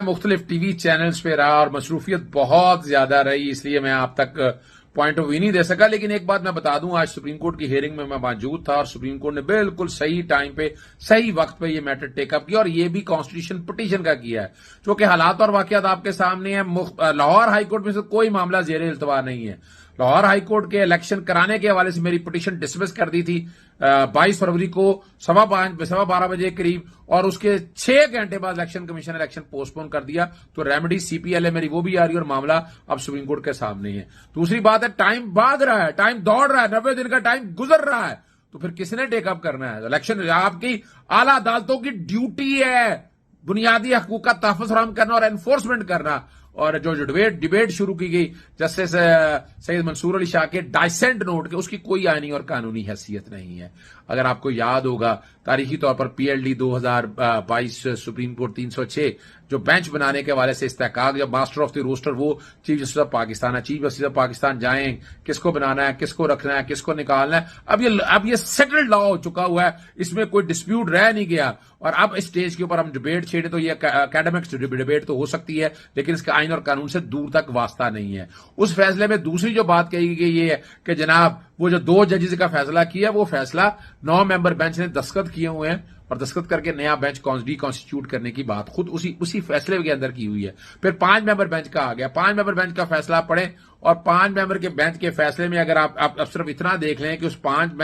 مختلف T V channels پہ رہا اور مصروفیت بہت زیادہ رہی، اس لیے میں آپ تک پوائنٹ آف ویو نہیں دے سکا. لیکن ایک بات میں بتا دوں، آج سپریم کورٹ کی ہیئرنگ میں موجود تھا اور سپریم کورٹ نے بالکل صحیح ٹائم پہ صحیح وقت پہ یہ میٹر ٹیک اپ کیا، اور یہ بھی کانسٹیٹیوشن پٹیشن کا کیا ہے. چونکہ حالات اور واقعات آپ کے سامنے ہیں. لاہور ہائی کورٹ میں سے کوئی معاملہ زیر التوا نہیں ہے. لاہور ہائی کورٹ کے الیکشن کرانے کے حوالے سے میری پٹیشن ڈسمس کر دی تھی 22 فروری کو 12:15 بجے قریب، اور اس کے 6 گھنٹے بعد الیکشن کمیشن نے الیکشن پوسٹ پون کر دیا. تو ریمیڈی سی پی ایل ہے میری، وہ بھی آ رہی ہے اور معاملہ اب سپریم کورٹ کے سامنے ہے. دوسری بات ہے، ٹائم بھاگ رہا ہے، ٹائم دوڑ رہا ہے، 90 دن کا ٹائم گزر رہا ہے. تو پھر کس نے ٹیک اپ کرنا ہے الیکشن؟ آپ کی اعلیٰ عدالتوں کی ڈیوٹی ہے بنیادی حقوق کا تحفظ فراہم کرنا اور انفورسمنٹ کرنا. اور جو ڈیبیٹ شروع کی گئی جسٹس سید منصور علی شاہ کے ڈائسنٹ نوٹ کے، اس کی کوئی آئینی اور قانونی حیثیت نہیں ہے. اگر آپ کو یاد ہوگا، تاریخی طور پر P L D 2022 supreme court 306 جو بینچ بنانے کے حوالے سے استحقاق، جب ماسٹر آف دی روسٹر وہ چیف جسٹس آف پاکستان ہے، چیف جسٹس آف پاکستان جائیں کس کو بنانا ہے، کس کو رکھنا ہے، کس کو نکالنا ہے. اب یہ سیٹلڈ لا ہو چکا ہوا ہے، اس میں کوئی ڈسپیوٹ رہ نہیں گیا. اور اب اس اسٹیج کے اوپر ہم ڈیبیٹ چھیڑے تو یہ اکیڈمکس ڈیبیٹ تو ہو سکتی ہے، لیکن اس کا آئین اور قانون سے دور تک واسطہ نہیں ہے. اس فیصلے میں دوسری جو بات کہی گئی یہ ہے کہ جناب وہ جو 2 ججز کا فیصلہ کیا، وہ فیصلہ 9 ممبر بینچ نے دستخط کیے ہوئے ہیں، اور دستخط کر کے نیا بینچ ریکانسٹیٹیوٹ کرنے کی بات خود اسی فیصلے کے اندر کی ہوئی ہے. پھر 5 ممبر بینچ کا آ گیا. 5 ممبر بینچ کا فیصلہ پڑھیں، اور 5 ممبر کے بینچ کے فیصلے میں اگر آپ صرف اتنا دیکھ لیں کہ اس 5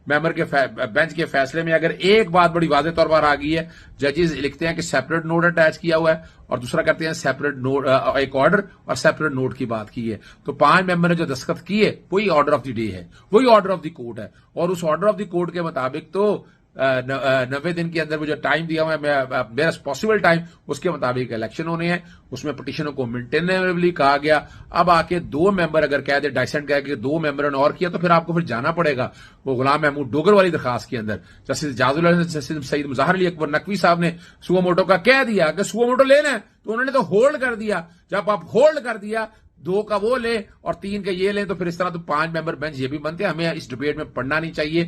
ممبر کے بینچ کے فیصلے میں اگر ایک بات بڑی واضح طور پر آ گئی ہے، ججز لکھتے ہیں کہ سیپریٹ نوٹ اٹیچ کیا ہوا ہے، اور دوسرا کرتے ہیں سیپریٹ نوٹ، ایک آرڈر اور سیپریٹ نوٹ کی بات کی ہے. تو 5 ممبر نے جو دستخط کیے وہی آرڈر آف دی ڈے ہے، وہی آرڈر آف دی کورٹ ہے. اور اس آرڈر آف دی کورٹ کے مطابق تو 90 دن کے اندر وہ جو ٹائم دیا ہوا ہے، بیسٹ پاسبل ٹائم، اس کے مطابق الیکشن ہونے ہیں. اس میں پٹیشنوں کو مینٹینیبلی کہا گیا. اب آ کے 2 ممبر اگر کہہ دے، ڈائسنٹ کہہ کے 2 ممبروں نے اور کیا، تو پھر آپ کو پھر جانا پڑے گا وہ غلام محمود ڈوگر والی درخواست کے اندر. جسٹس اجاز اللہ، جسٹس سعید مظاہر علی اکبر نقوی صاحب نے سو موٹو کا کہہ دیا کہ سو موٹو لینا ہے، تو انہوں نے تو ہولڈ کر دیا. جب آپ ہولڈ کر دیا، 2 کا وہ لیں اور 3 کا یہ لیں، تو پھر اس طرح تو 5 ممبر بینچ یہ بھی بنتے ہیں. ہمیں اس ڈیبیٹ میں پڑھنا نہیں چاہیے،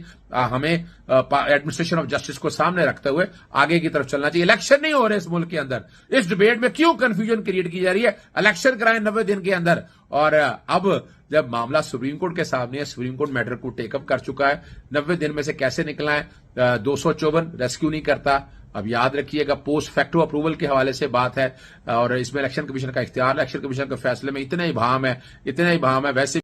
ہمیں ایڈمنسٹریشن آف جسٹس کو سامنے رکھتے ہوئے آگے کی طرف چلنا چاہیے. الیکشن نہیں ہو رہے اس ملک کے اندر، اس ڈیبیٹ میں کیوں کنفیوژن کریٹ کی جا رہی ہے؟ الیکشن کرائیں 90 دن کے اندر. اور اب جب معاملہ سپریم کورٹ کے سامنے ہے، سپریم کورٹ میٹر کو ٹیک اپ کر چکا ہے. 90 دن میں سے کیسے نکلا ہے؟ 254 ریسکیو نہیں کرتا. اب یاد رکھیے گا، پوسٹ فیکٹو اپروول کے حوالے سے بات ہے، اور اس میں الیکشن کمیشن کا اختیار، الیکشن کمیشن کے فیصلے میں اتنا ابہام ہے. ویسے